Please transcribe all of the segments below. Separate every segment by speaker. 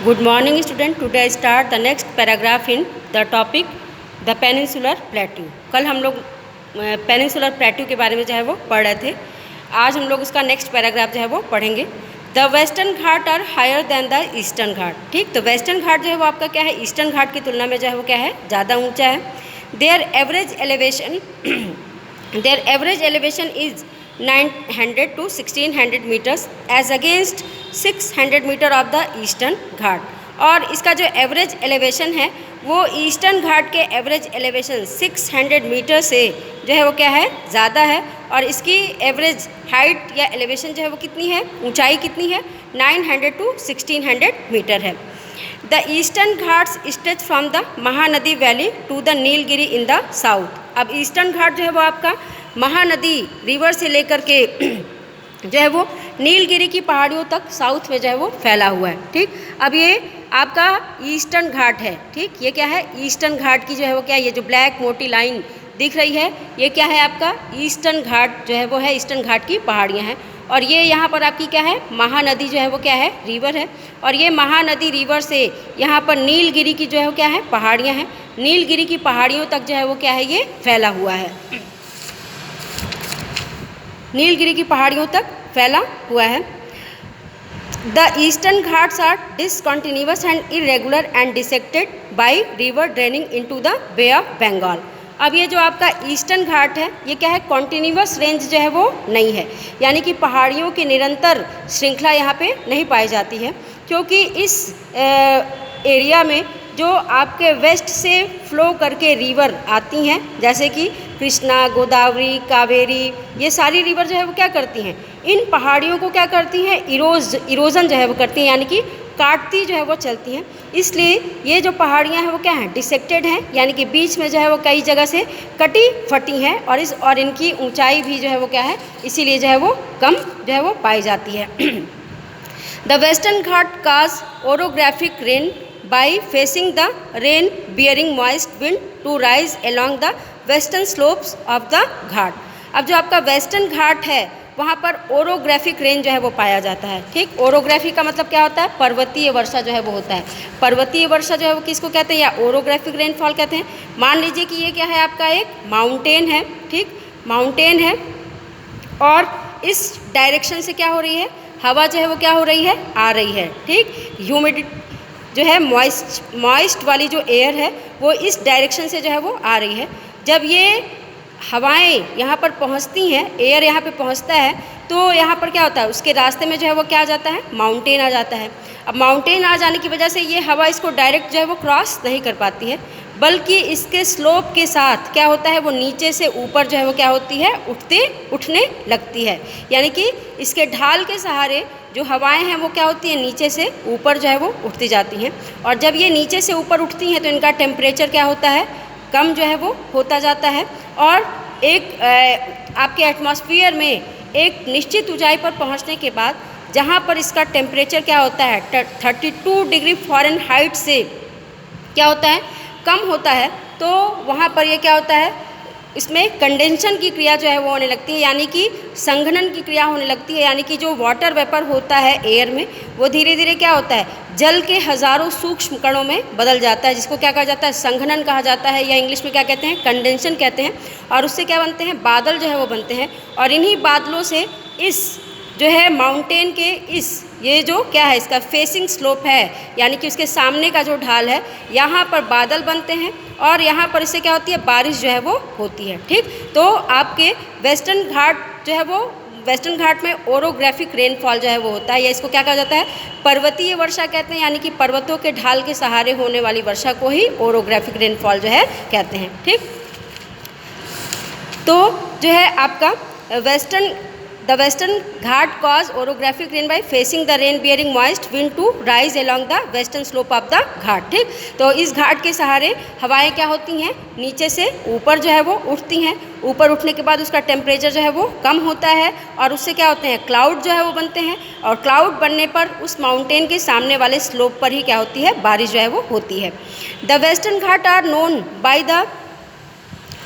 Speaker 1: Good morning student. Today I start the next paragraph in the topic the peninsular plateau. कल हम लोग peninsular plateau के बारे में जो है वो पढ़ रहे थे। आज हम लोग उसका नेक्स्ट पैराग्राफ जो है वो पढ़ेंगे। The western Ghat are higher than the eastern घाट। ठीक, तो वेस्टर्न घाट जो है वो आपका क्या है, ईस्टर्न घाट की तुलना में जो है वो क्या है, ज़्यादा ऊंचा है। There average elevation is 900 to 1600 metres as against 600 metre of the eastern Ghat. और इसका जो एवरेज एलिवेशन है वो ईस्टर्न घाट के एवरेज एलिवेशन 600 मीटर से जो है वो क्या है, ज़्यादा है। और इसकी एवरेज हाइट या एलिवेशन जो है वो कितनी है, ऊंचाई कितनी है, 900 to 1600 मीटर है। The Eastern Ghats stretch from the Mahanadi valley to the Nilgiri in the south. अब ईस्टर्न घाट जो है वो आपका महानदी रिवर से लेकर के जो है वो नीलगिरी की पहाड़ियों तक साउथ में जो है वो फैला हुआ है। ठीक, अब ये आपका ईस्टर्न घाट है। ठीक, ये क्या है, ईस्टर्न घाट की जो है वो क्या है, ये जो ब्लैक मोटी लाइन दिख रही है ये क्या है, आपका ईस्टर्न घाट जो है वो है, ईस्टर्न घाट की पहाड़ियाँ हैं। और ये यहाँ पर आपकी क्या है, महानदी जो है वो क्या है, रिवर है। और ये महानदी रिवर से यहाँ पर नीलगिरी की जो है वो क्या है, पहाड़ियाँ हैं। नीलगिरी की पहाड़ियों तक जो है वो क्या है, ये फैला हुआ है, नीलगिरी की पहाड़ियों तक फैला हुआ है। The Eastern Ghats are discontinuous and irregular and dissected by river draining into the Bay of Bengal. अब ये जो आपका ईस्टर्न घाट है ये क्या है, कॉन्टिन्यूअस रेंज जो है वो नहीं है, यानी कि पहाड़ियों की निरंतर श्रृंखला यहाँ पे नहीं पाई जाती है, क्योंकि इस एरिया में जो आपके वेस्ट से फ्लो करके रिवर आती हैं, जैसे कि कृष्णा, गोदावरी, कावेरी, ये सारी रिवर जो है वो क्या करती हैं, इन पहाड़ियों को क्या करती हैं, इरोजन जो है वो करती हैं, यानी कि काटती जो है वो चलती हैं। इसलिए ये जो पहाड़ियाँ हैं वो क्या हैं, डिसेक्टेड हैं, यानी कि बीच में जो है वो कई जगह से कटी फटी हैं। और इनकी ऊंचाई भी जो है वो क्या है, इसीलिए जो है वो कम जो है वो पाई जाती है। The western Ghat cause orographic rain by facing the rain bearing moist wind to rise along the western slopes of the घाट। अब जो आपका वेस्टर्न घाट है वहाँ पर ओरोग्राफिक रेन जो है वो पाया जाता है। ठीक, ओरोग्राफी का मतलब क्या होता है, पर्वतीय वर्षा जो है वो होता है। पर्वतीय वर्षा जो है वो किसको कहते हैं, या ओरोग्राफिक रेनफॉल कहते हैं। मान लीजिए कि ये क्या है, आपका एक माउंटेन है। ठीक, माउंटेन है और इस डायरेक्शन से क्या हो रही है, हवा जो है वो क्या हो रही है, आ रही है। ठीक, ह्यूमिडिटी जो है मॉइस्ट वाली जो एयर है वो इस डायरेक्शन से जो है वो आ रही है। जब ये हवाएं यहाँ पर पहुँचती हैं, एयर यहाँ पे पहुँचता है, तो यहाँ पर क्या होता है, उसके रास्ते में जो है वो क्या आ जाता है, माउंटेन आ जाता है। अब माउंटेन आ जाने की वजह से ये हवा इसको डायरेक्ट जो है वो क्रॉस नहीं कर पाती है, बल्कि इसके स्लोप के साथ क्या होता है, वो नीचे से ऊपर जो है वो क्या होती है, उठने लगती है। यानी कि इसके ढाल के सहारे जो हवाएं हैं वो क्या होती हैं, नीचे से ऊपर जो है वो उठती जाती हैं। और जब ये नीचे से ऊपर उठती हैं तो इनका टेम्परेचर क्या होता है, कम जो है वो होता जाता है। और एक आपके एटमॉस्फेयर में एक निश्चित ऊंचाई पर पहुंचने के बाद जहां पर इसका टेम्परेचर क्या होता है, 32 डिग्री फ़ारेनहाइट से क्या होता है, कम होता है, तो वहाँ पर ये क्या होता है, इसमें कंडेंशन की क्रिया जो है वो होने लगती है, यानी कि संघनन की क्रिया होने लगती है। यानी कि जो वाटर वेपर होता है एयर में वो धीरे धीरे क्या होता है, जल के हज़ारों सूक्ष्म कणों में बदल जाता है, जिसको क्या कहा जाता है, संघनन कहा जाता है, या इंग्लिश में क्या कहते हैं, कंडेंशन कहते हैं। और उससे क्या बनते हैं, बादल जो है वो बनते हैं। और इन्हीं बादलों से इस जो है माउंटेन के ये जो क्या है, इसका फेसिंग स्लोप है, यानी कि उसके सामने का जो ढाल है, यहाँ पर बादल बनते हैं और यहाँ पर इससे क्या होती है, बारिश जो है वो होती है। ठीक, तो आपके वेस्टर्न घाट जो है वो, वेस्टर्न घाट में ओरोग्राफिक रेनफॉल जो है वो होता है, या इसको क्या कहा जाता है, पर्वतीय वर्षा कहते हैं, यानी कि पर्वतों के ढाल के सहारे होने वाली वर्षा को ही ओरोग्राफिक रेनफॉल जो है कहते हैं। ठीक, तो जो है आपका The western ghat cause orographic rain by facing the rain bearing moist wind to rise along the western slope of the घाट। ठीक, तो इस घाट के सहारे हवाएं क्या होती हैं, नीचे से ऊपर जो है वो उठती हैं। ऊपर उठने के बाद उसका टेम्परेचर जो है वो कम होता है और उससे क्या होते हैं, क्लाउड जो है वो बनते हैं। और क्लाउड बनने पर उस माउंटेन के सामने वाले स्लोप पर ही क्या होती है, बारिश जो है वो होती है। The western Ghat are known by the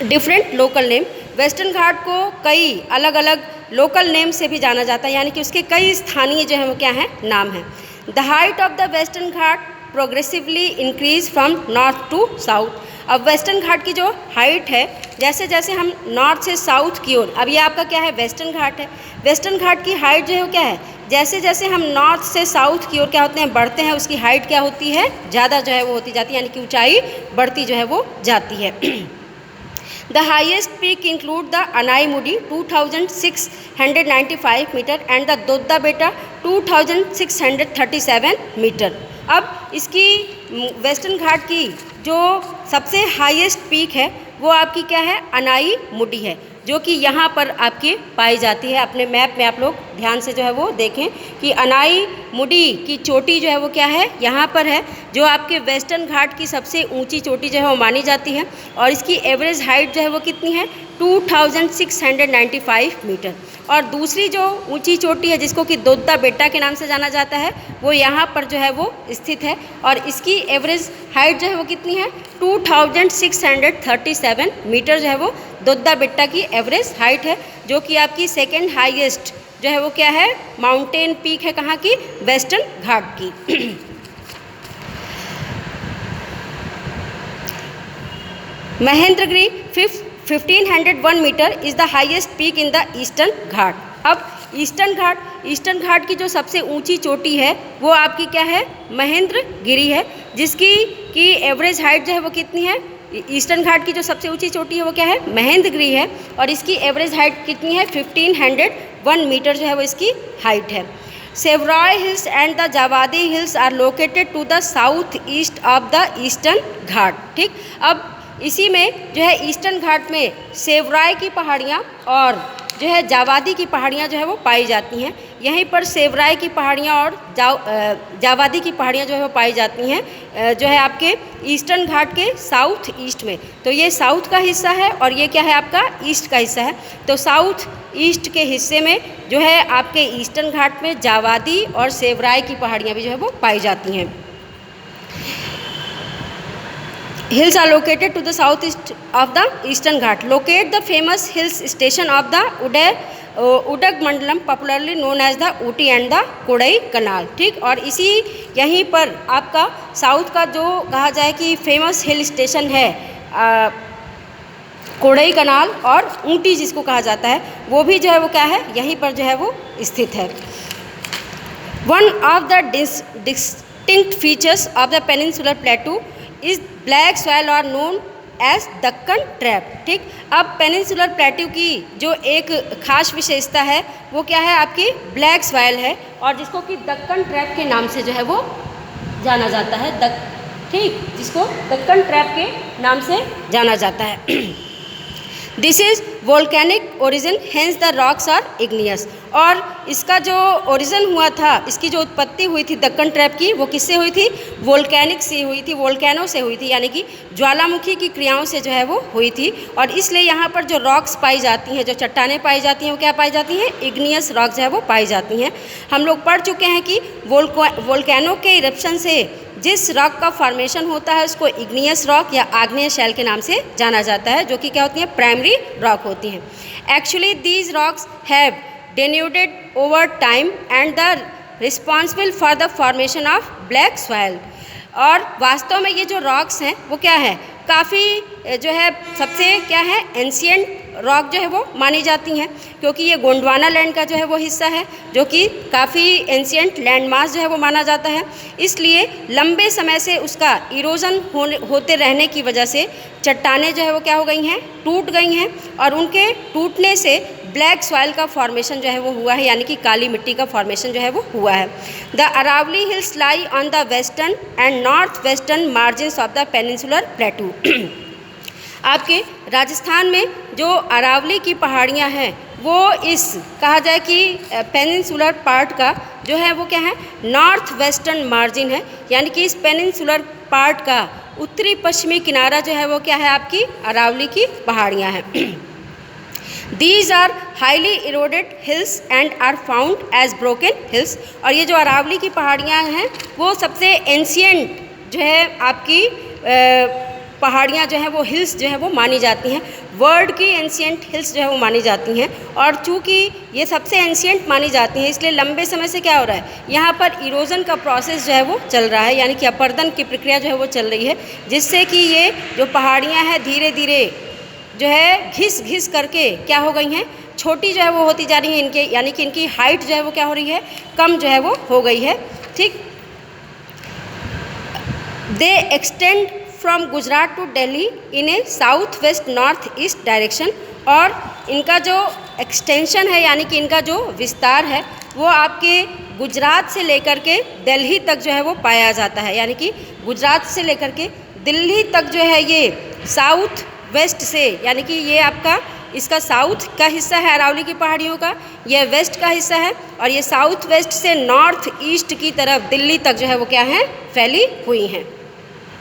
Speaker 1: different local name. Western Ghat को कई अलग अलग लोकल नेम से भी जाना जाता है, यानी कि उसके कई स्थानीय जो है वो क्या हैं, नाम हैं। The height of the western Ghat progressively increase from north to south. अब वेस्टर्न घाट की जो हाइट है, जैसे जैसे हम नॉर्थ से साउथ की ओर, अब ये आपका क्या है, वेस्टर्न घाट है। वेस्टर्न घाट की हाइट जो है वो क्या है, जैसे जैसे हम नॉर्थ से साउथ की ओर क्या होते हैं, बढ़ते हैं, उसकी हाइट क्या होती है, ज़्यादा जो है वो होती जाती है, यानी कि ऊंचाई बढ़ती जो है वो जाती है। The highest peak include the Anaimudi 2695 meter and the Dodda Beta 2637 metre. अब इसकी वेस्टर्न घाट की जो सबसे हाईएस्ट पीक है वो आपकी क्या है, अनाई मुडी है, जो कि यहाँ पर आपकी पाई जाती है। अपने मैप में आप लोग ध्यान से जो है वो देखें कि अनाई मुडी की चोटी जो है वो क्या है, यहाँ पर है, जो आपके वेस्टर्न घाट की सबसे ऊंची चोटी जो है वो मानी जाती है। और इसकी एवरेज हाइट जो है वो कितनी है, 2695 मीटर। और दूसरी जो ऊंची चोटी है जिसको कि दोद्दा बेटा के नाम से जाना जाता है, वो यहाँ पर जो है वो स्थित है, और इसकी एवरेज हाइट जो है वो कितनी है, 2637 मीटर जो है वो दोद्दा बेट्टा की एवरेज हाइट है, जो कि आपकी सेकेंड हाईएस्ट जो है वो क्या है, माउंटेन पीक है, कहाँ की, वेस्टर्न घाट की। Mahendragiri 1501 metre is the highest peak in the eastern Ghat. अब ईस्टर्न घाट की जो सबसे ऊंची चोटी है वो आपकी क्या है, महेंद्रगिरी है, जिसकी की एवरेज हाइट जो है वो कितनी है, ईस्टर्न घाट की जो सबसे ऊंची चोटी है वो क्या है, महेंद्रगिरी है, और इसकी एवरेज हाइट कितनी है, 1501 मीटर जो है वो इसकी हाइट है। Shevaroy Hills and the Javadi Hills are located to the south east of the eastern घाट। ठीक, अब इसी में जो है ईस्टर्न घाट में सेवराय की पहाड़ियाँ और जो है जावादी की पहाड़ियाँ जो है वो पाई जाती हैं। यहीं पर सेवराय की पहाड़ियाँ और जावादी की पहाड़ियाँ जो है वो पाई जाती हैं, जो है आपके ईस्टर्न घाट के साउथ ईस्ट में। तो ये साउथ का हिस्सा है और ये क्या है, आपका ईस्ट का हिस्सा है। तो साउथ ईस्ट के हिस्से में जो है आपके ईस्टर्न घाट में जावादी और सेवराय की पहाड़ियाँ भी जो है वो पाई जाती हैं। Hills are located to the southeast of the Eastern Ghat. Locate the famous hills station of the Udagmandalam, popularly known as the Ooty and the Kodai Canal। ठीक, और इसी यहीं पर आपका साउथ का जो कहा जाए कि फेमस हिल स्टेशन है, कोडई कनाल और ऊटी जिसको कहा जाता है, वो भी जो है वो क्या है, यहीं पर जो है वो स्थित है। One of the distinct features of the peninsular प्लेटू is black soil और नोन एज दक्कन ट्रैप। ठीक, अब पेनिनसुलर प्लेटू की जो एक खास विशेषता है वो क्या है, आपकी ब्लैक सॉयल है, और जिसको कि दक्कन ट्रैप के नाम से जो है वो जाना जाता है। ठीक, जिसको दक्कन ट्रैप के नाम से जाना जाता है। This is volcanic origin, hence the rocks are igneous. और इसका जो ओरिजिन हुआ था, इसकी जो उत्पत्ति हुई थी दक्कन ट्रैप की, वो किससे हुई थी, वोल्केनिक से हुई थी, वोल्केनो से हुई थी, यानी कि ज्वालामुखी की क्रियाओं से जो है वो हुई थी। और इसलिए यहाँ पर जो रॉक्स पाई जाती हैं, जो चट्टानें पाई जाती हैं, वो क्या पाई जाती हैं, इग्नियस रॉक जो है वो पाई जाती हैं। हम लोग पढ़ चुके हैं कि वोल्केनो के इरप्शन से जिस रॉक का फॉर्मेशन होता है उसको इग्नियस रॉक या आग्नेय शैल के नाम से जाना जाता है, जो कि क्या होती हैं, प्राइमरी रॉक होती हैं। Actually these rocks have denuded over time and the responsible for the formation of black soil। और वास्तव में ये जो रॉक्स हैं वो क्या है, काफ़ी जो है सबसे क्या है, एंशियंट रॉक जो है वो मानी जाती हैं, क्योंकि ये गोंडवाना लैंड का जो है वो हिस्सा है, जो कि काफ़ी एंशियंट लैंड मास जो है वो माना जाता है। इसलिए लंबे समय से उसका इरोजन होते रहने की वजह से चट्टानें जो है वो क्या हो गई हैं, टूट गई हैं, और उनके टूटने से ब्लैक सॉइल का फॉर्मेशन जो है वो हुआ है, यानी कि काली मिट्टी का फॉर्मेशन जो है वो हुआ है। The Aravalli hills lie on the western and north western margins of the peninsular plateau. आपके राजस्थान में जो अरावली की पहाड़ियाँ हैं वो इस कहा जाए कि पेनिनसुलर पार्ट का जो है वो क्या है, नॉर्थ वेस्टर्न मार्जिन है, यानी कि इस पेनिनसुलर पार्ट का उत्तरी पश्चिमी किनारा जो है वो क्या है, आपकी अरावली की पहाड़ियाँ हैं। These are highly eroded hills and are found as broken hills। और ये जो अरावली की पहाड़ियाँ हैं वो सबसे एंशियंट जो है आपकी पहाड़ियाँ जो हैं वो हिल्स जो है वो मानी जाती हैं, वर्ल्ड की एंशियंट हिल्स जो है वो मानी जाती हैं। और चूँकि ये सबसे एंशियंट मानी जाती हैं, इसलिए लंबे समय से क्या हो रहा है, यहाँ पर इरोजन का प्रोसेस जो है वो चल रहा है, यानी कि अपरदन की प्रक्रिया जो है वो चल रही है, जिससे कि ये जो पहाड़ियाँ हैं धीरे धीरे जो है घिस घिस करके क्या हो गई हैं, छोटी जो है वो होती जा रही है इनके, यानी कि इनकी हाइट जो है वो क्या हो रही है, कम जो है वो हो गई है। ठीक, they extend from Gujarat to Delhi in a south west north east direction. और इनका जो एक्सटेंशन है, यानी कि इनका जो विस्तार है, वो आपके गुजरात से लेकर के दिल्ली तक जो है वो पाया जाता है, यानी कि गुजरात से लेकर के दिल्ली तक जो है ये साउथ वेस्ट से, यानी कि ये आपका इसका साउथ का हिस्सा है अरावली की पहाड़ियों का, यह वेस्ट का हिस्सा है, और ये साउथ वेस्ट से नॉर्थ ईस्ट की तरफ दिल्ली तक जो है वो क्या है, फैली हुई हैं।